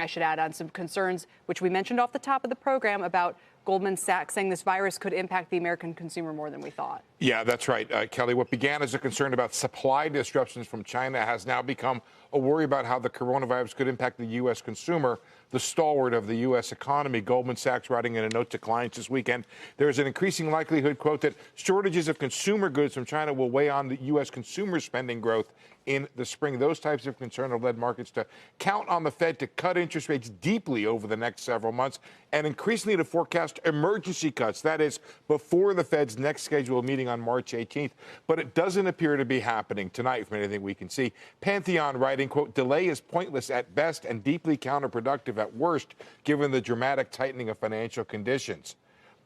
I should add, on some concerns, which we mentioned off the top of the program, about Goldman Sachs saying this virus could impact the American consumer more than we thought. Yeah, that's right, Kelly. What began as a concern about supply disruptions from China has now become a worry about how the coronavirus could impact the U.S. consumer, the stalwart of the U.S. economy. Goldman Sachs writing in a note to clients this weekend, there is an increasing likelihood, quote, that shortages of consumer goods from China will weigh on the U.S. consumer spending growth in the spring. Those types of concerns have led markets to count on the Fed to cut interest rates deeply over the next several months and increasingly to forecast emergency cuts. That is, before the Fed's next scheduled meeting on March 18th. But it doesn't appear to be happening tonight from anything we can see. Pantheon writing, quote, delay is pointless at best and deeply counterproductive at worst, given the dramatic tightening of financial conditions.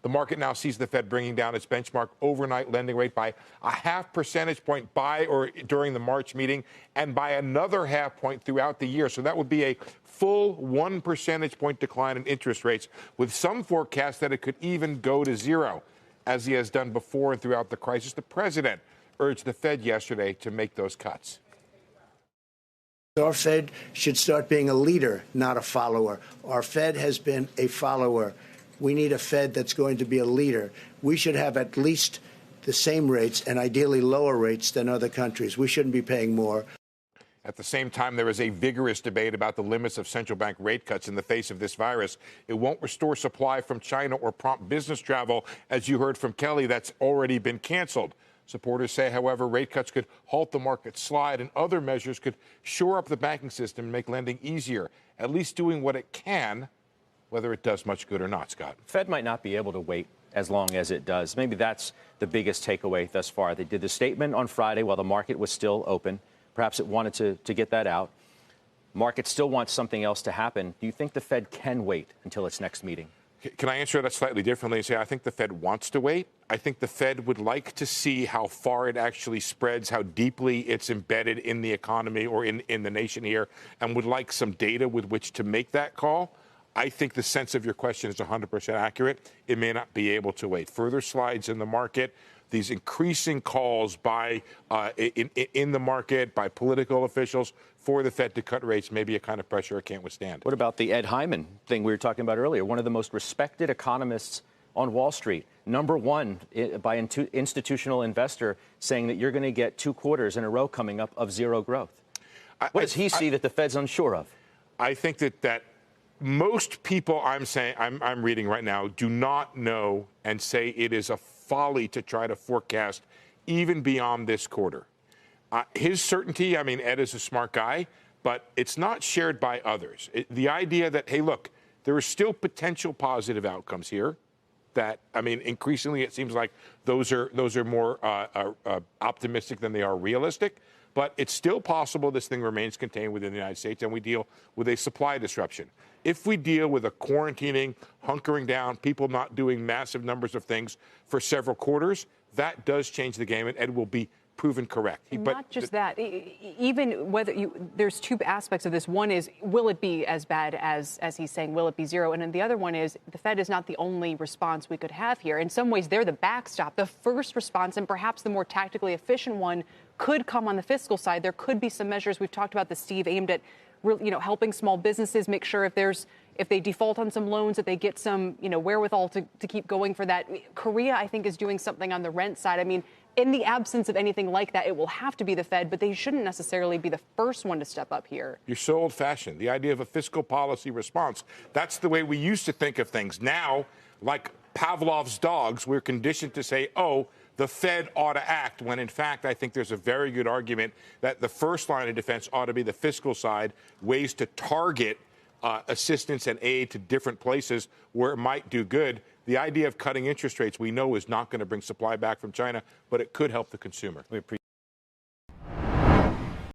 The market now sees the Fed bringing down its benchmark overnight lending rate by a half percentage point by or during the March meeting and by another half point throughout the year. So that would be a full 1 percentage point decline in interest rates, with some forecasts that it could even go to zero, as he has done before and throughout the crisis. The president urged the Fed yesterday to make those cuts. Our Fed should start being a leader, not a follower. Our Fed has been a follower. We need a Fed that's going to be a leader. We should have at least the same rates and ideally lower rates than other countries. We shouldn't be paying more. At the same time, there is a vigorous debate about the limits of central bank rate cuts in the face of this virus. It won't restore supply from China or prompt business travel, as you heard from Kelly, that's already been canceled. Supporters say, however, rate cuts could halt the market slide and other measures could shore up the banking system and make lending easier, at least doing what it can. Whether it does much good or not, Scott. Fed might not be able to wait as long as it does. Maybe that's the biggest takeaway thus far. They did the statement on Friday while the market was still open. Perhaps it wanted to get that out. Market still wants something else to happen. Do you think the Fed can wait until its next meeting? Can I answer that slightly differently and say I think the Fed wants to wait? I think the Fed would like to see how far it actually spreads, how deeply it's embedded in the economy or in the nation here, and would like some data with which to make that call. I think the sense of your question is 100% accurate. It may not be able to wait. Further slides in the market, these increasing calls by in the market by political officials for the Fed to cut rates may be a kind of pressure it can't withstand. What about the Ed Hyman thing we were talking about earlier? One of the most respected economists on Wall Street, #1 by institutional investor, saying that you're going to get 2 quarters in a row coming up of zero growth. What does he see that the Fed's unsure of? I think that most people I'm reading right now do not know and say it is a folly to try to forecast even beyond this quarter. His certainty, I mean, Ed is a smart guy, but it's not shared by others. The idea that, hey, look, there are still potential positive outcomes here. That, I mean, increasingly it seems like those are more optimistic than they are realistic. But it's still possible this thing remains contained within the United States and we deal with a supply disruption. If we deal with a quarantining, hunkering down, people not doing massive numbers of things for several quarters, that does change the game, and Ed will be proven correct. Not just that. Even whether there's 2 aspects of this. One is, will it be as bad as he's saying? Will it be zero? And then the other one is, the Fed is not the only response we could have here. In some ways, they're the backstop. The first response, and perhaps the more tactically efficient one, could come on the fiscal side. There could be some measures we've talked about, Steve, aimed at helping small businesses make sure if they default on some loans, that they get some wherewithal to keep going for that. Korea, I think, is doing something on the rent side. I mean, in the absence of anything like that, it will have to be the Fed, but they shouldn't necessarily be the first one to step up here. You're so old-fashioned. The idea of a fiscal policy response, that's the way we used to think of things. Now, like Pavlov's dogs, we're conditioned to say, oh, the Fed ought to act, when in fact I think there's a very good argument that the first line of defense ought to be the fiscal side, ways to target assistance and aid to different places where it might do good. The idea of cutting interest rates, we know, is not going to bring supply back from China, but it could help the consumer.